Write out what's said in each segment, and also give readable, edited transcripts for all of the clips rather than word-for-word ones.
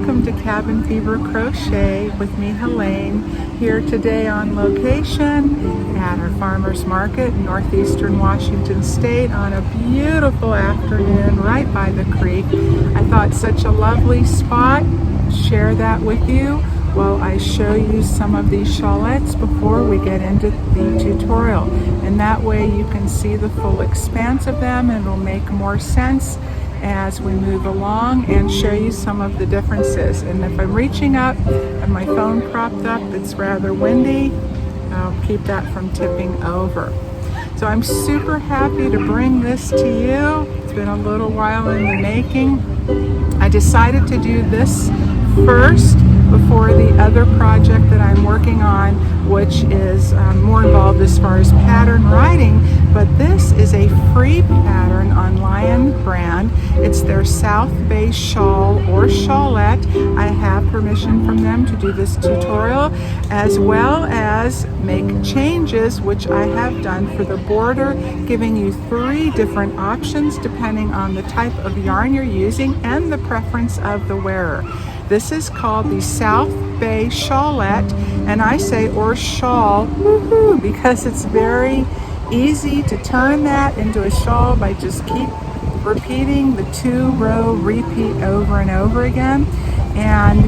welcome to Cabin Fever Crochet with me, Helene, here today on location at our farmers market in northeastern Washington State on a beautiful afternoon right by the creek. I thought such a lovely spot, share that with you while I show you some of these shawlettes before we get into the tutorial. And that way you can see the full expanse of them and it'll make more sense as we move along and show you some of the differences. And if I'm reaching up and my phone propped up, it's rather windy, I'll keep that from tipping over. So I'm super happy to bring this to you. It's been a little while in the making. I decided to do this first before the other project that I'm working on, which is more involved as far as pattern writing, but this is a free pattern on Lion brand. It's their South Bay Shawl or Shawlette. I have permission from them to do this tutorial, as well as make changes, which I have done for the border, giving you 3 different options depending on the type of yarn you're using and the preference of the wearer. This is called the South Bay Shawlette, and I say or shawl because it's very easy to turn that into a shawl by just keep repeating the 2-row repeat over and over again. And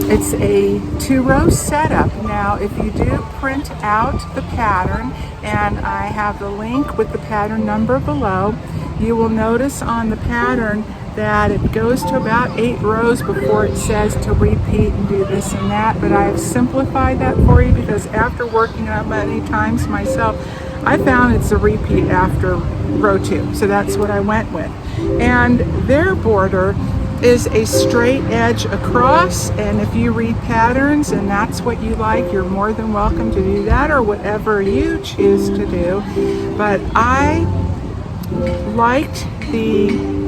it's a 2-row setup. Now if you do print out the pattern, and I have the link with the pattern number below, you will notice on the pattern that it goes to about 8 rows before it says to repeat and do this and that, but I have simplified that for you because after working it out many times myself, I found it's a repeat after row 2, so that's what I went with. And their border is a straight edge across, and if you read patterns and that's what you like, you're more than welcome to do that or whatever you choose to do. But I liked the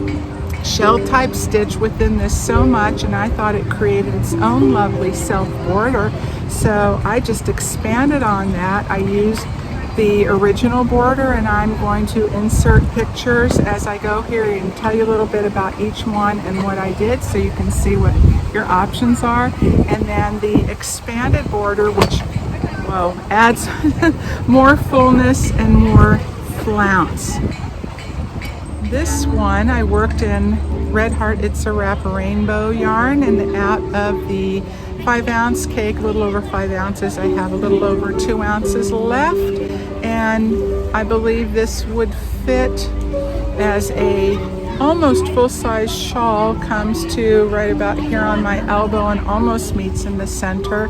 shell type stitch within this so much, and I thought it created its own lovely self border, so I just expanded on that. I used the original border, and I'm going to insert pictures as I go here and tell you a little bit about each one and what I did so you can see what your options are. And then the expanded border, which, well, adds more fullness and more flounce. This one I worked in Red Heart It's a Wrap Rainbow yarn, and out of the 5-ounce cake, a little over 5 ounces, I have a little over 2 ounces left, and I believe this would fit as a almost full-size shawl. Comes to right about here on my elbow and almost meets in the center,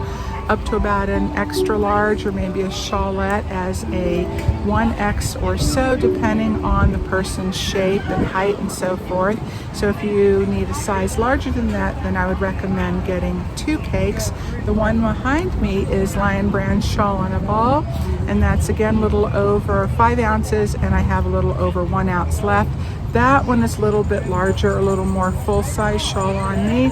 up to about an extra large or maybe a shawlette as a 1X or so, depending on the person's shape and height and so forth. So if you need a size larger than that, then I would recommend getting 2 cakes. The one behind me is Lion Brand Shawl on a Ball, and that's again a little over 5 ounces, and I have a little over 1 ounce left. That one is a little bit larger, a little more full-size shawl on me.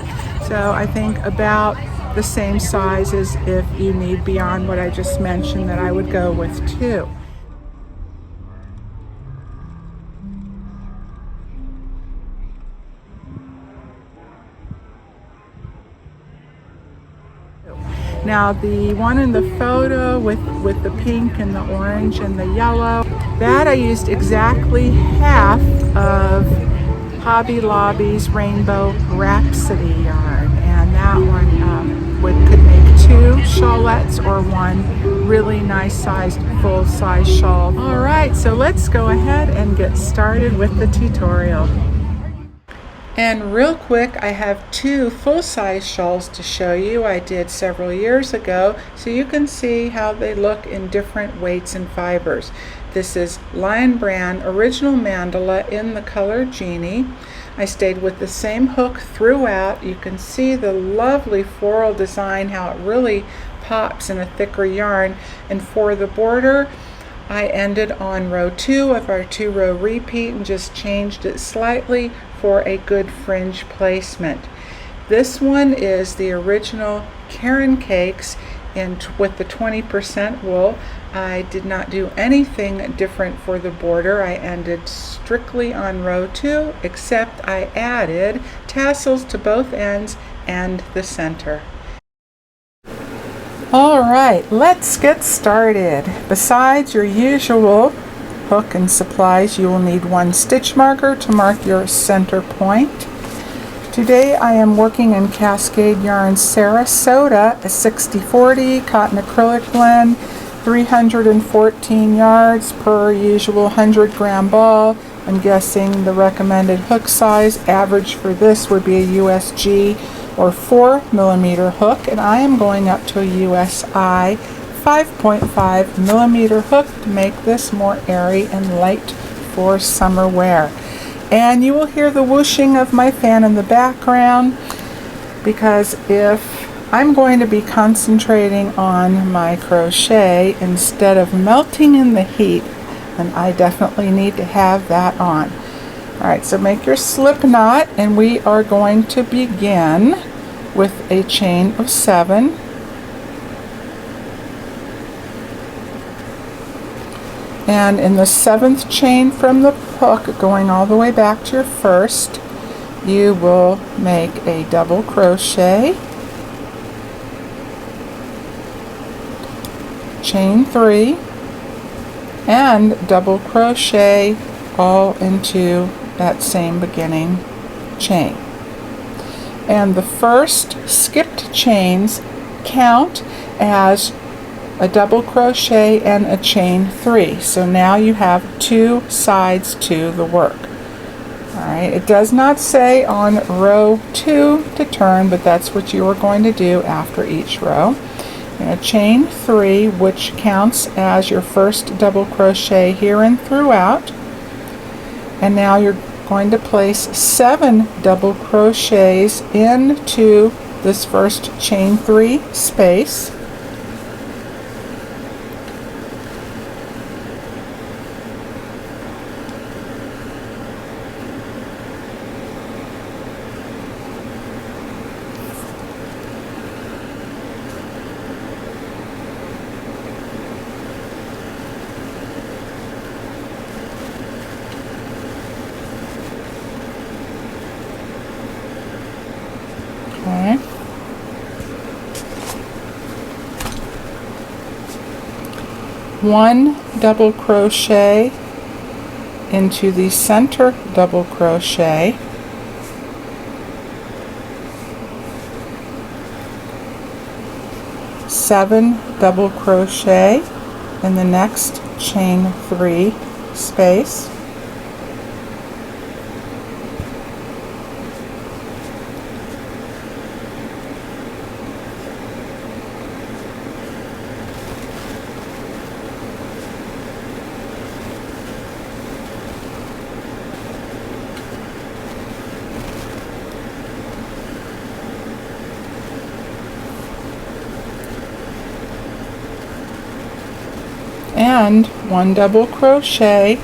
So I think about the same size as if you need beyond what I just mentioned, that I would go with 2. Now the one in the photo with the pink and the orange and the yellow, that I used exactly half of Hobby Lobby's Rainbow Rhapsody yarn, and that one could make 2 shawlettes or 1 really nice sized full-size shawl. All right, so let's go ahead and get started with the tutorial. And real quick, I have 2 full-size shawls to show you. I did several years ago, so you can see how they look in different weights and fibers. This is Lion Brand Original Mandala in the color Genie. I stayed with the same hook throughout. You can see the lovely floral design, how it really pops in a thicker yarn. And for the border, I ended on row 2 of our 2-row repeat and just changed it slightly for a good fringe placement. This one is the original Karen Cakes with the 20% wool. I did not do anything different for the border. I ended strictly on row 2, except I added tassels to both ends and the center. Alright, let's get started. Besides your usual hook and supplies, you will need one stitch marker to mark your center point. Today I am working in Cascade Yarn Sarasota, a 60/40 cotton acrylic blend, 314 yards per usual 100-gram ball. I'm guessing the recommended hook size average for this would be a USG or 4mm hook, and I am going up to a USI 5.5mm hook to make this more airy and light for summer wear. And you will hear the whooshing of my fan in the background, because if I'm going to be concentrating on my crochet instead of melting in the heat, then I definitely need to have that on. Alright, so make your slip knot, and we are going to begin with a chain of 7. And in the 7th chain from the hook, going all the way back to your first, you will make a double crochet, chain 3, and double crochet all into that same beginning chain. And the first skipped chains count as a double crochet and a chain 3. So now you have 2 sides to the work. Alright, it does not say on row 2 to turn, but that's what you are going to do after each row. And a chain 3, which counts as your first double crochet here and throughout. And now you're going to place 7 double crochets into this first chain 3 space. Okay. One double crochet into the center double crochet, seven double crochet in the next chain 3 space, and one double crochet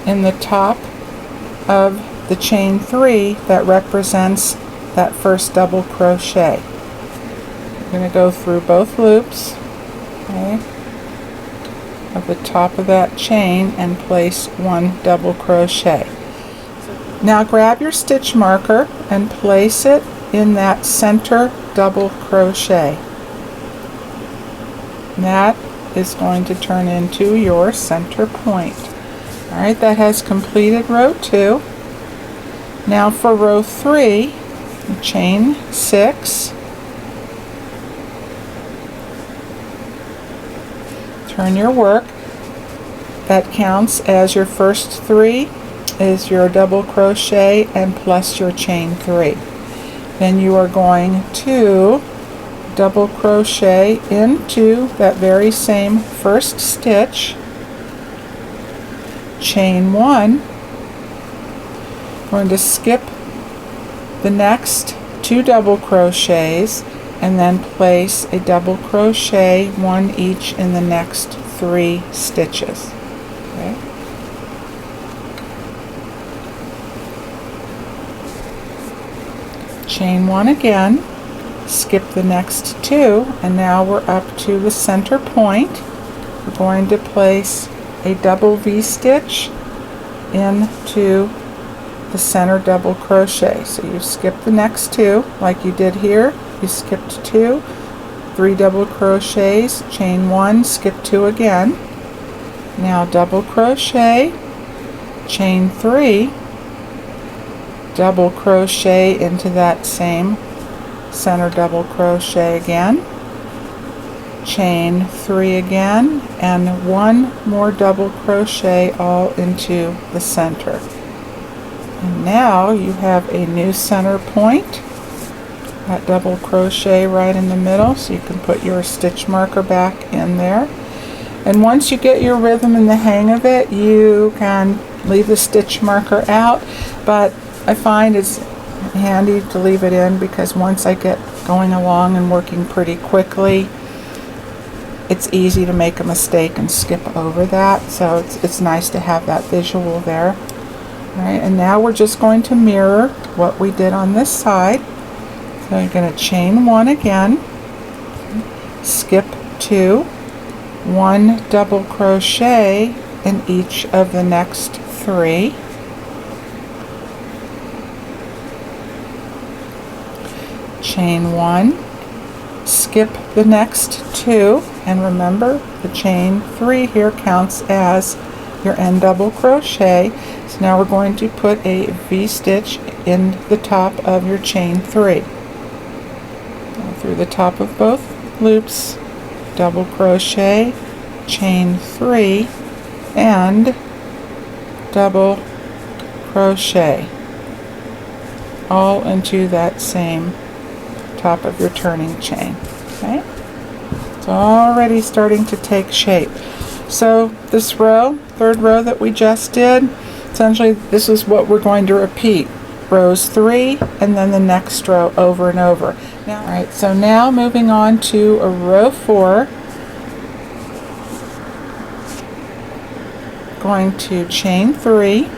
in the top of the chain 3 that represents that first double crochet. I'm going to go through both loops, okay, of the top of that chain and place one double crochet. Now grab your stitch marker and place it in that center double crochet. That is going to turn into your center point. Alright, that has completed row 2. Now for row 3, chain 6, turn your work. That counts as your first 3 is your double crochet and plus your chain 3. Then you are going to double crochet into that very same first stitch, chain 1, going to skip the next 2 double crochets and then place a double crochet, 1 each in the next 3 stitches. Okay. Chain 1 again, skip the next 2, and now we're up to the center point. We're going to place a double V-stitch into the center double crochet. So you skip the next two like you did here. You skipped 2, 3 double crochets, chain 1, skip 2 again. Now double crochet, chain 3, double crochet into that same center double crochet again, chain 3 again, and 1 more double crochet all into the center. And now you have a new center point, that double crochet right in the middle, so you can put your stitch marker back in there. And once you get your rhythm and the hang of it, you can leave the stitch marker out, but I find it's handy to leave it in because once I get going along and working pretty quickly, it's easy to make a mistake and skip over that, so it's nice to have that visual there. Alright, and now we're just going to mirror what we did on this side. So you're going to chain 1 again, skip 2, 1 double crochet in each of the next 3, chain 1, skip the next 2, and remember the chain 3 here counts as your end double crochet. So now we're going to put a V-stitch in the top of your chain 3. Through the top of both loops, double crochet, chain 3, and double crochet all into that same top of your turning chain. Okay, it's already starting to take shape. So this row, third row that we just did, essentially this is what we're going to repeat. Rows 3 and then the next row over and over. Now, all right, so now moving on to a row 4, going to chain 3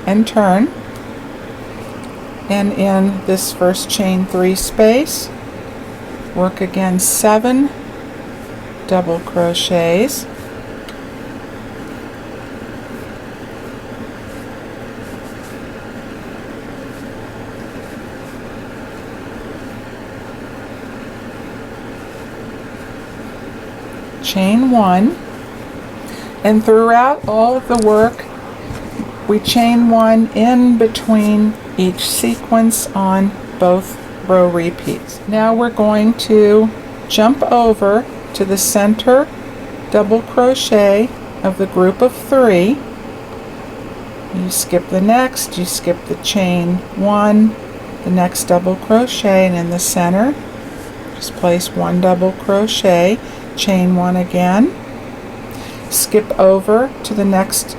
and turn, and in this first chain 3 space work again 7 double crochets, chain 1, and throughout all of the work we chain 1 in between each sequence on both row repeats. Now we're going to jump over to the center double crochet of the group of 3. You skip the next, you skip the chain 1, the next double crochet, and in the center just place 1 double crochet, chain 1 again, skip over to the next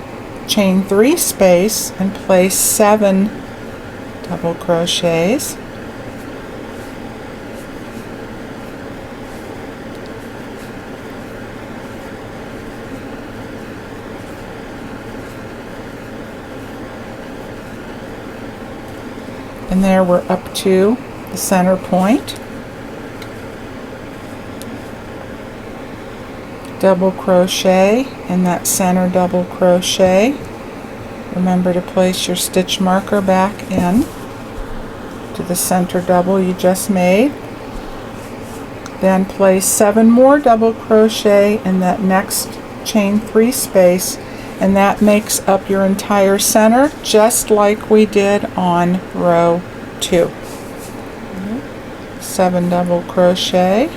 chain 3 space and place 7 double crochets, and there we're up to the center point. Double crochet in that center double crochet. Remember to place your stitch marker back in to the center double you just made. Then place 7 more double crochet in that next chain 3 space, and that makes up your entire center just like we did on row 2. 7 double crochet,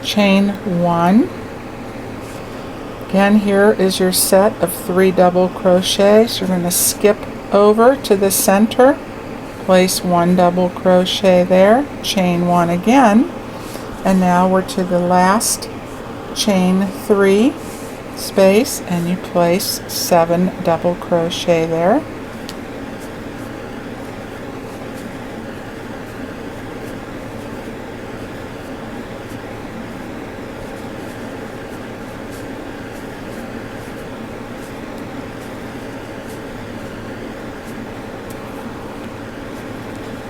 chain 1. Again, here is your set of 3 double crochets. You're going to skip over to the center, place 1 double crochet there, chain 1 again, and now we're to the last chain 3 space, and you place 7 double crochet there.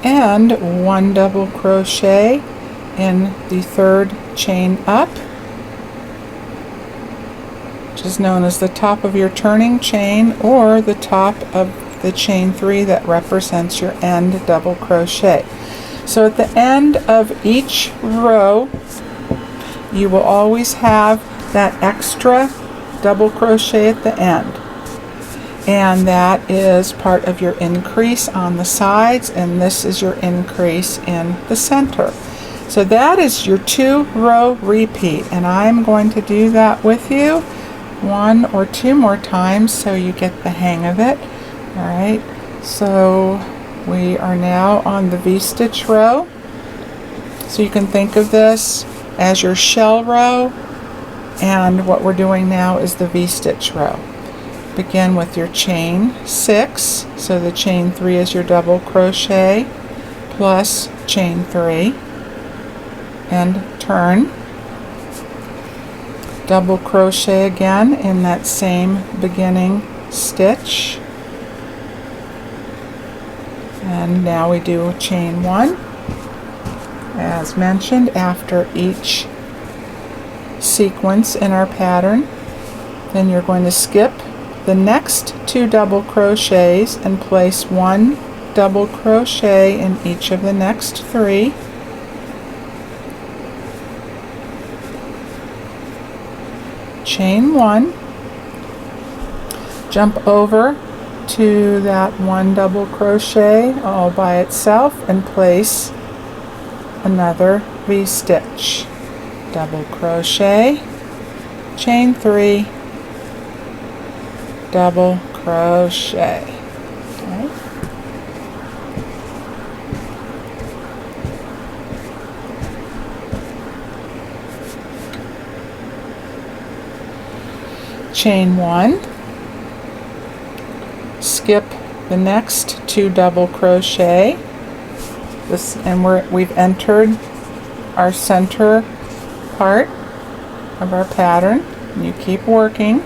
and 1 double crochet in the third chain up, which is known as the top of your turning chain or the top of the chain 3 that represents your end double crochet. So at the end of each row you will always have that extra double crochet at the end, and that is part of your increase on the sides, and this is your increase in the center. So that is your 2-row repeat, and I'm going to do that with you 1 or 2 more times so you get the hang of it. Alright, so we are now on the V-stitch row. So you can think of this as your shell row, and what we're doing now is the V-stitch row. Begin with your chain 6, so the chain 3 is your double crochet plus chain 3, and turn, double crochet again in that same beginning stitch, and now we do chain 1 as mentioned after each sequence in our pattern. Then you're going to skip the next 2 double crochets and place 1 double crochet in each of the next 3. Chain 1, jump over to that 1 double crochet all by itself and place another V-stitch, double crochet, chain 3, double crochet. Okay. Chain 1, skip the next 2 double crochet, this, and we've entered our center part of our pattern, and you keep working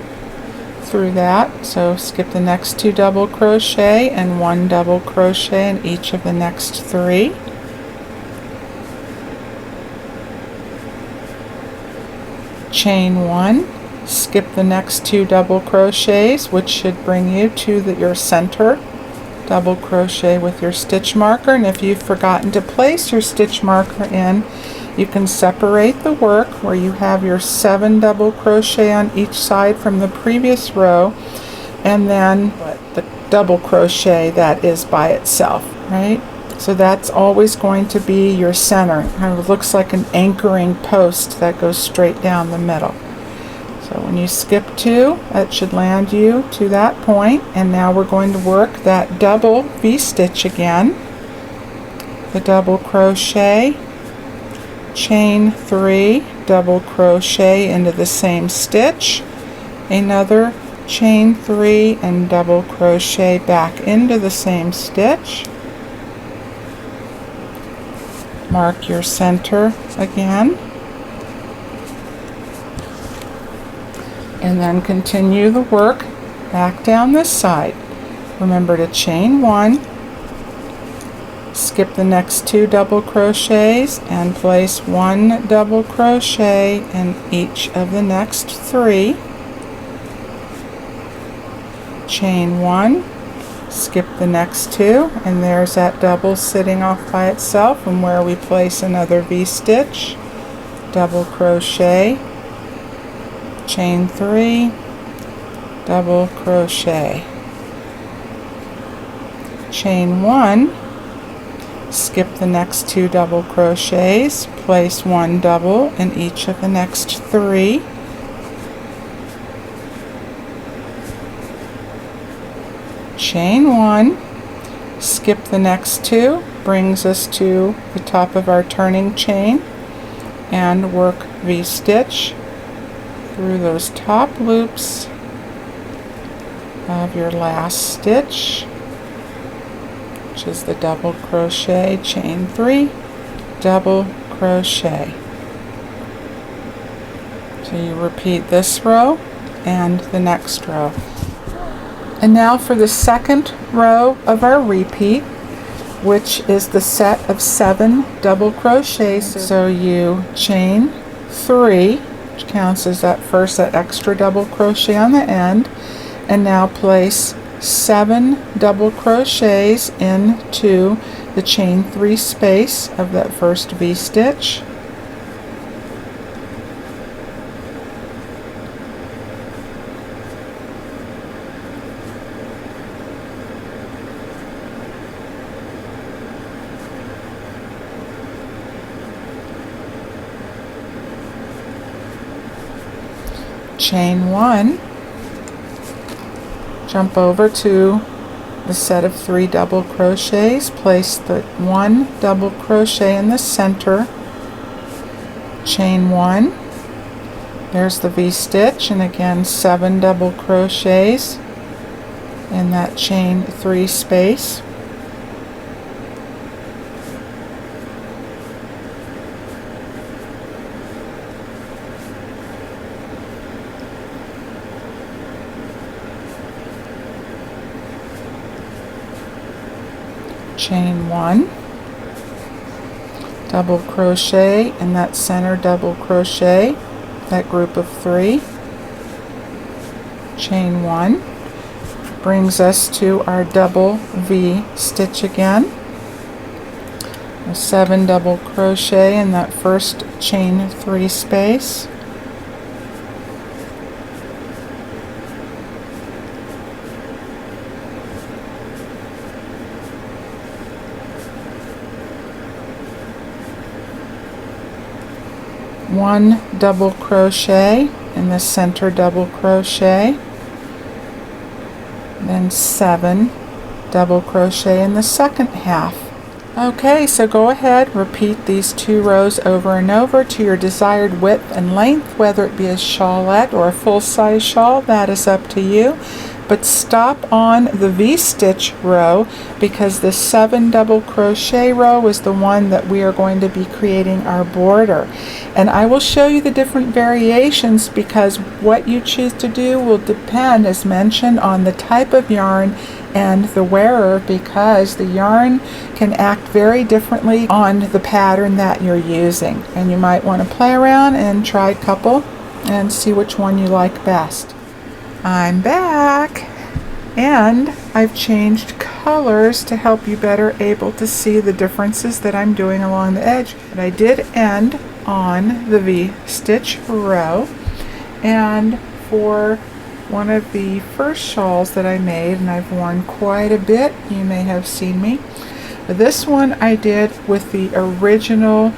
through that. So skip the next 2 double crochet and 1 double crochet in each of the next 3. Chain 1, skip the next 2 double crochets, which should bring you to your center, double crochet with your stitch marker, and if you've forgotten to place your stitch marker in, you can separate the work where you have your 7 double crochet on each side from the previous row, and then the double crochet that is by itself, right? So that's always going to be your center. It kind of looks like an anchoring post that goes straight down the middle. So when you skip 2, that should land you to that point, and now we're going to work that double V-stitch again, the double crochet, chain 3, double crochet into the same stitch, another chain 3 and double crochet back into the same stitch, mark your center again, and then continue the work back down this side. Remember to chain 1, skip the next 2 double crochets and place 1 double crochet in each of the next 3. Chain 1, skip the next 2, and there's that double sitting off by itself, and where we place another V-stitch, double crochet, chain 3, double crochet, chain 1, skip the next 2 double crochets, place 1 double in each of the next 3, chain 1, skip the next 2, brings us to the top of our turning chain, and work V-stitch through those top loops of your last stitch, which is the double crochet, chain 3, double crochet. So you repeat this row and the next row. And now for the second row of our repeat, which is the set of 7 double crochets. So you chain 3, which counts as that extra double crochet on the end, and now place 7 double crochets into the chain 3 space of that first V-stitch. Chain 1, jump over to the set of 3 double crochets, place the 1 double crochet in the center, chain 1, there's the V-stitch, and again 7 double crochets in that chain 3 space. Chain 1, double crochet in that center double crochet, that group of 3, chain 1, brings us to our double V stitch again, a 7 double crochet in that first chain 3 space, one double crochet in the center double crochet, then 7 double crochet in the second half. Okay, so go ahead, repeat these 2 rows over and over to your desired width and length, whether it be a shawlette or a full-size shawl, that is up to you. But stop on the V-stitch row because the 7 double crochet row is the one that we are going to be creating our border. And I will show you the different variations because what you choose to do will depend, as mentioned, on the type of yarn and the wearer, because the yarn can act very differently on the pattern that you're using. And you might want to play around and try a couple and see which one you like best. I'm back, and I've changed colors to help you better able to see the differences that I'm doing along the edge. But I did end on the V-stitch row, and for one of the first shawls that I made, and I've worn quite a bit, you may have seen me, but this one I did with the original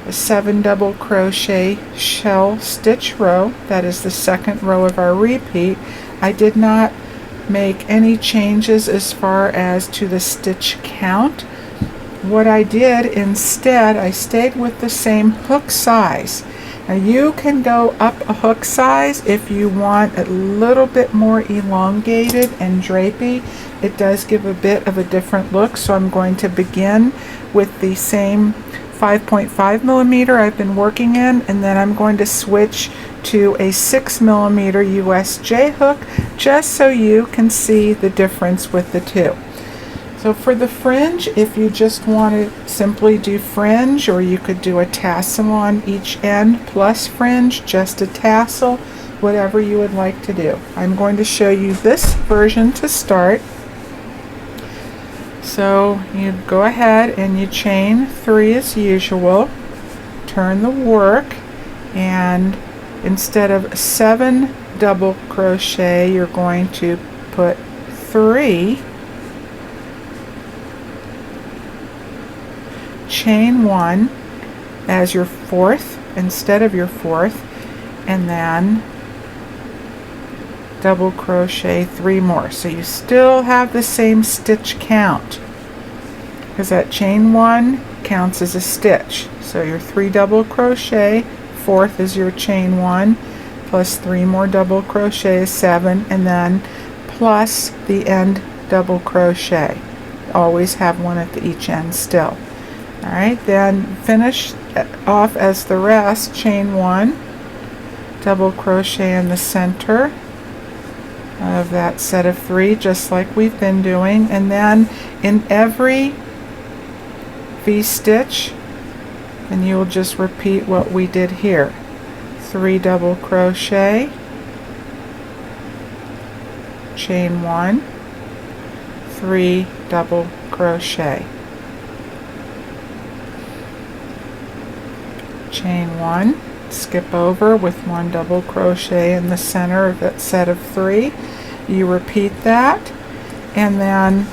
7 double crochet shell stitch row. That is the second row of our repeat. I did not make any changes as far as to the stitch count. What I did instead, I stayed with the same hook size. Now you can go up a hook size if you want a little bit more elongated and drapey. It does give a bit of a different look, so I'm going to begin with the same 5.5 millimeter I've been working in, and then I'm going to switch to a 6 millimeter USJ hook just so you can see the difference with the two. So for the fringe, if you just want to simply do fringe, or you could do a tassel on each end plus fringe, just a tassel, whatever you would like to do. I'm going to show you this version to start. So you go ahead and you chain 3 as usual, turn the work, and instead of 7 double crochet, you're going to put 3, chain 1 as your 4th instead of your 4th, and then double crochet 3 more. So you still have the same stitch count, because that chain 1 counts as a stitch. So your 3 double crochet, 4th is your chain 1, plus 3 more double crochet is 7, and then plus the end double crochet. Always have one at each end still. Alright, then finish off as the rest, chain 1, double crochet in the center of that set of 3, just like we've been doing, and then in every V-stitch, and you will just repeat what we did here. 3 double crochet, chain 1, 3 double crochet, chain 1, skip over with 1 double crochet in the center of that set of 3. You repeat that, and then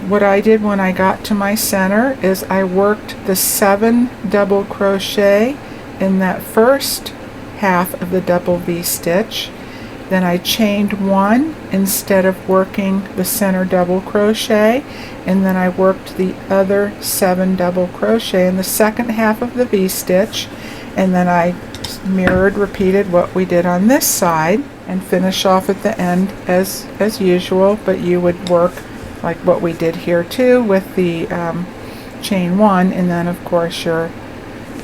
what I did when I got to my center is I worked the 7 double crochet in that first half of the double V-stitch. Then I chained 1 instead of working the center double crochet, and then I worked the other 7 double crochet in the second half of the V-stitch, and then I repeated what we did on this side and finish off at the end as usual, but you would work like what we did here too with the chain 1, and then of course your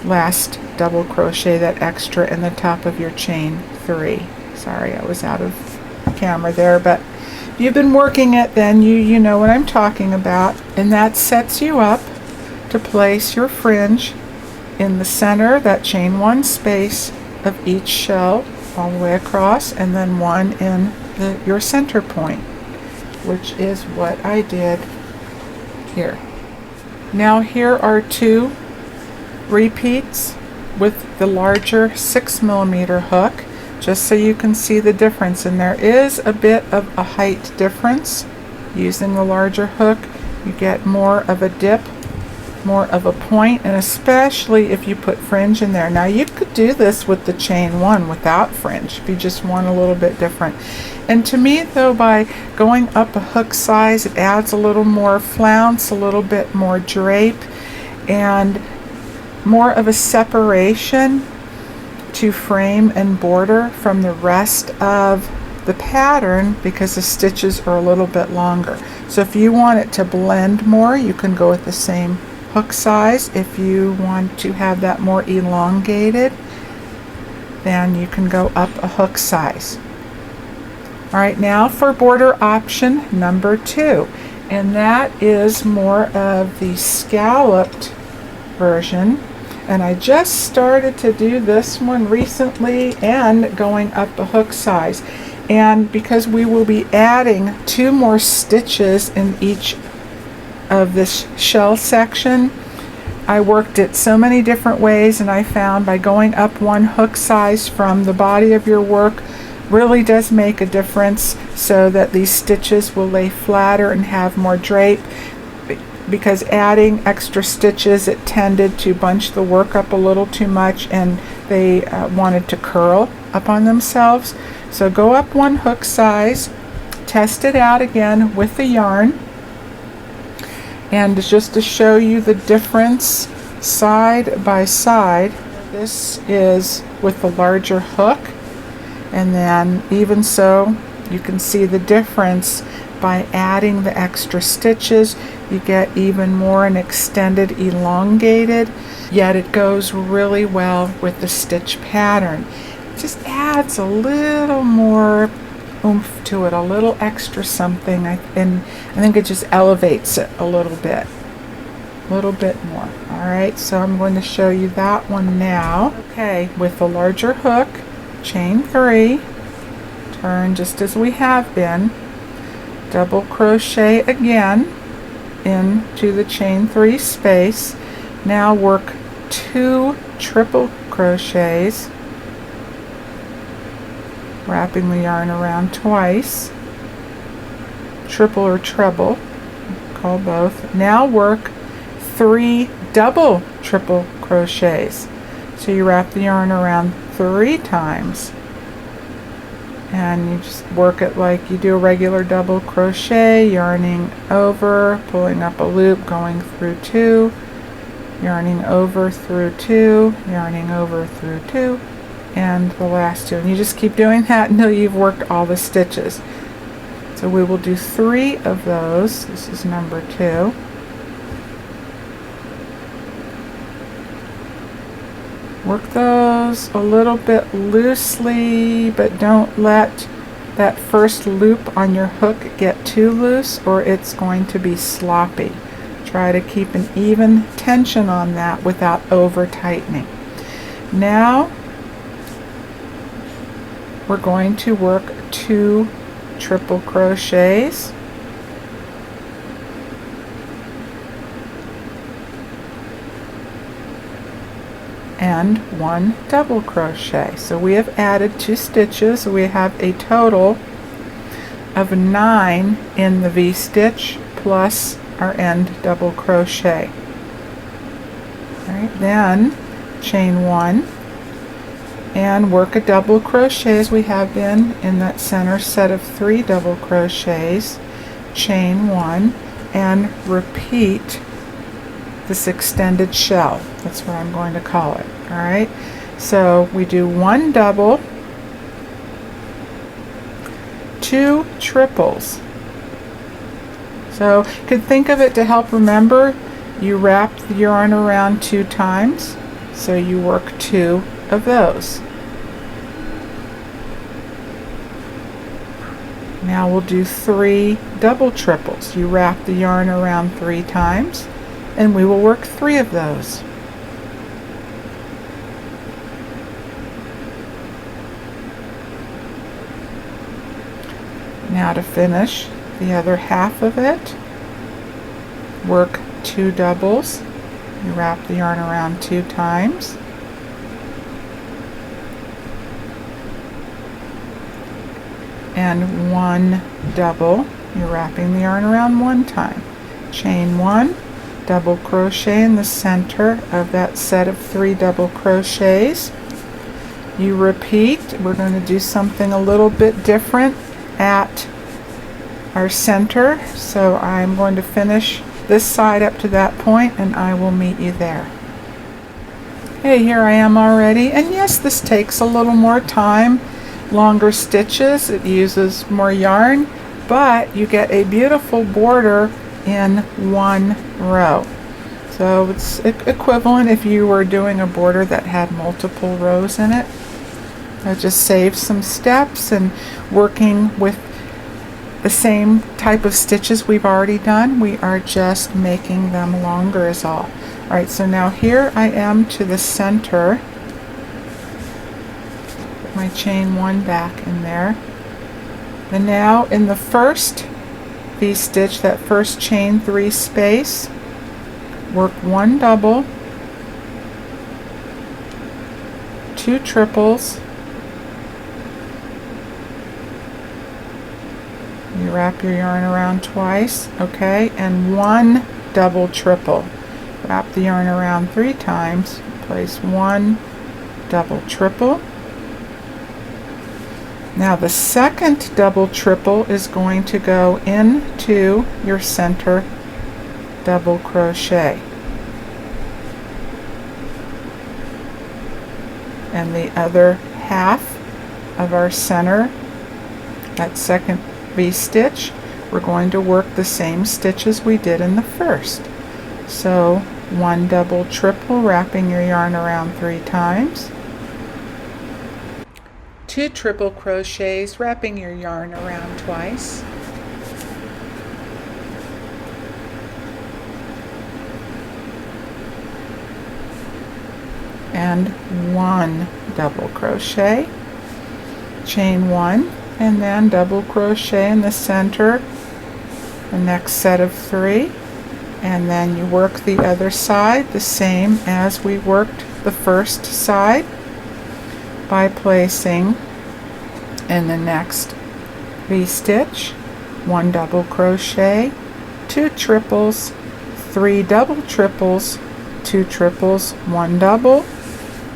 last double crochet, that extra in the top of your chain 3. Sorry, I was out of camera there, but if you've been working it, then you know what I'm talking about, and that sets you up to place your fringe in the center, that chain 1 space of each shell all the way across, and then 1 in your center point, which is what I did here. Now here are 2 repeats with the larger 6mm hook, just so you can see the difference, and there is a bit of a height difference. Using the larger hook, you get more of a dip, more of a point, and especially if you put fringe in there. Now you could do this with the chain 1 without fringe if you just want a little bit different. And to me though, by going up a hook size, it adds a little more flounce, a little bit more drape, and more of a separation to frame and border from the rest of the pattern, because the stitches are a little bit longer. So if you want it to blend more, you can go with the same hook size. If you want to have that more elongated, then you can go up a hook size. Alright, now for border option number 2, and that is more of the scalloped version, and I just started to do this one recently and going up a hook size, and because we will be adding 2 more stitches in each of this shell section, I worked it so many different ways, and I found by going up 1 hook size from the body of your work really does make a difference, so that these stitches will lay flatter and have more drape, because adding extra stitches, it tended to bunch the work up a little too much, and they wanted to curl up on themselves. So go up 1 hook size, test it out again with the yarn, and just to show you the difference side by side, this is with the larger hook, and then even so you can see the difference. By adding the extra stitches, you get even more an extended, elongated, yet it goes really well with the stitch pattern. It just adds a little more oomph to it, a little extra something, and I think it just elevates it a little bit more. Alright, so I'm going to show you that one now. Okay, with the larger hook, chain 3, turn just as we have been, double crochet again into the chain 3 space. Now work 2 triple crochets, wrapping the yarn around twice, triple or treble, call both. Now work 3 double triple crochets. So you wrap the yarn around 3 times, and you just work it like you do a regular double crochet, yarning over, pulling up a loop, going through 2, yarning over through 2, yarning over through 2, and the last 2, and you just keep doing that until you've worked all the stitches. So we will do 3 of those. This is number 2. Work those a little bit loosely, but don't let that first loop on your hook get too loose, or it's going to be sloppy. Try to keep an even tension on that without over tightening. Now we're going to work 2 triple crochets and 1 double crochet. So we have added 2 stitches. We have a total of 9 in the V-stitch plus our end double crochet. Alright, then chain 1 and work a double crochet as we have been in that center set of 3 double crochets, chain 1, and repeat this extended shell. That's what I'm going to call it. Alright, so we do 1 double, 2 triples. So you could think of it to help remember, you wrap the yarn around 2 times, so you work 2 of those. Now we'll do 3 double triples. You wrap the yarn around 3 times, and we will work 3 of those. Now to finish the other half of it, work 2 doubles. You wrap the yarn around 2 times. And 1 double. You're wrapping the yarn around 1 time. Chain 1, double crochet in the center of that set of 3 double crochets. You repeat. We're going to do something a little bit different at our center, so I'm going to finish this side up to that point and I will meet you there. Okay, here I am already, and yes, this takes a little more time, longer stitches, it uses more yarn, but you get a beautiful border in 1 row. So it's equivalent if you were doing a border that had multiple rows in it. It just saves some steps, and working with the same type of stitches we've already done, we are just making them longer is all. Alright, so now here I am to the center. Put my chain 1 back in there. And now in the first V-stitch, that first chain 3 space, work 1 double, 2 triples. You wrap your yarn around twice, okay, and 1 double triple. Wrap the yarn around 3 times, place 1 double triple. Now the second double triple is going to go into your center double crochet. And the other half of our center, that second V-stitch, we're going to work the same stitches we did in the first. So 1 double triple, wrapping your yarn around 3 times. 2 triple crochets, wrapping your yarn around twice. And 1 double crochet, chain 1, and then double crochet in the center, the next set of 3, and then you work the other side the same as we worked the first side by placing in the next V-stitch 1 double crochet, 2 triples, 3 double triples, 2 triples, 1 double,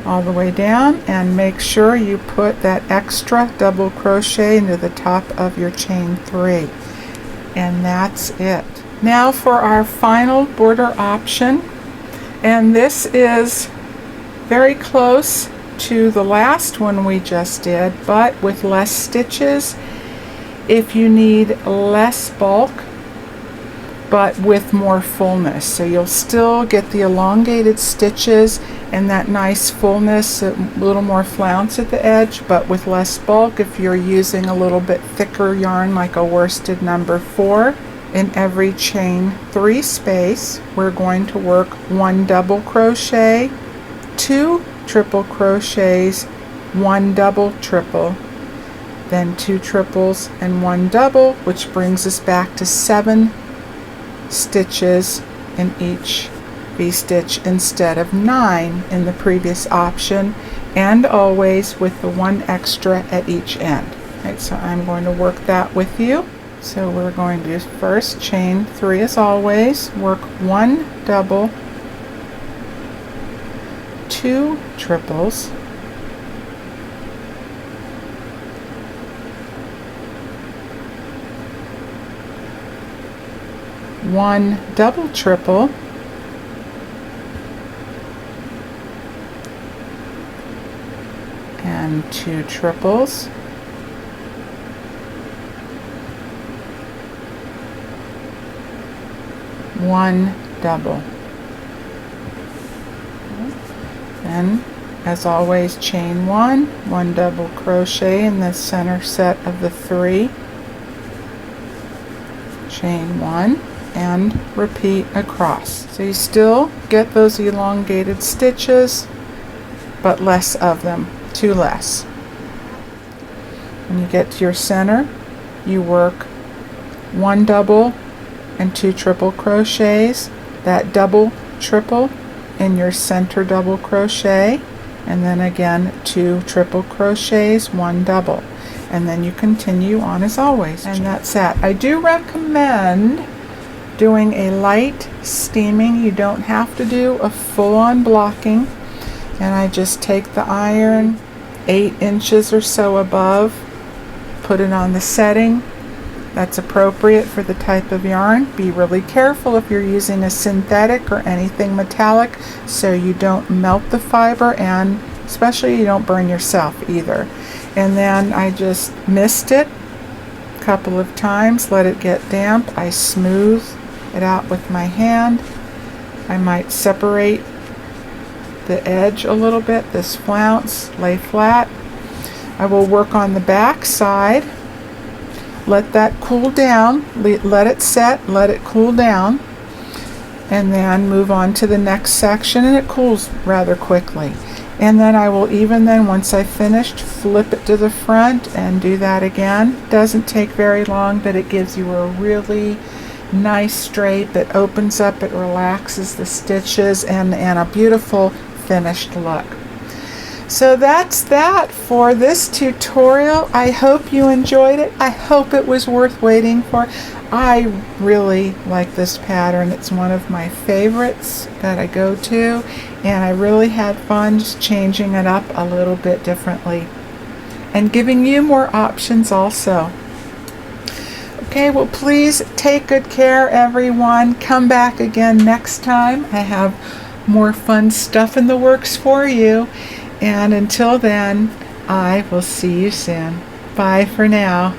all the way down, and make sure you put that extra double crochet into the top of your chain 3, and that's it. Now for our final border option, and this is very close to the last one we just did, but with less stitches. If you need less bulk but with more fullness, so you'll still get the elongated stitches and that nice fullness, a little more flounce at the edge, but with less bulk. If you're using a little bit thicker yarn like a worsted number 4, in every chain 3 space, we're going to work 1 double crochet, 2 triple crochets, 1 double triple, then 2 triples and 1 double, which brings us back to 7 stitches in each V-stitch instead of 9 in the previous option, and always with the 1 extra at each end. Right, so I'm going to work that with you. So we're going to first chain 3 as always, work 1 double, 2 triples, 1 double triple, and 2 triples, one double. Then, as always, chain 1 double crochet in the center set of the 3, chain 1, and repeat across. So you still get those elongated stitches, but less of them, 2 less. When you get to your center, you work 1 double and 2 triple crochets, that double triple in your center double crochet, and then again 2 triple crochets, 1 double, and then you continue on as always, and that's that. I do recommend doing a light steaming. You don't have to do a full-on blocking, and I just take the iron 8 inches or so above, put it on the setting that's appropriate for the type of yarn. Be really careful if you're using a synthetic or anything metallic so you don't melt the fiber, and especially you don't burn yourself either. And then I just mist it a couple of times, let it get damp. I smooth it out with my hand. I might separate the edge a little bit, this flounce, lay flat. I will work on the back side. Let that cool down, let it set, let it cool down, and then move on to the next section, and it cools rather quickly. And then I will once I've finished, flip it to the front and do that again. Doesn't take very long, but it gives you a really nice drape. It opens up, it relaxes the stitches, and a beautiful finished look. So that's that for this tutorial. I hope you enjoyed it. I hope it was worth waiting for. I really like this pattern. It's one of my favorites that I go to, and I really had fun just changing it up a little bit differently and giving you more options also. Okay, well, please take good care, everyone. Come back again next time. I have more fun stuff in the works for you. And until then, I will see you soon. Bye for now.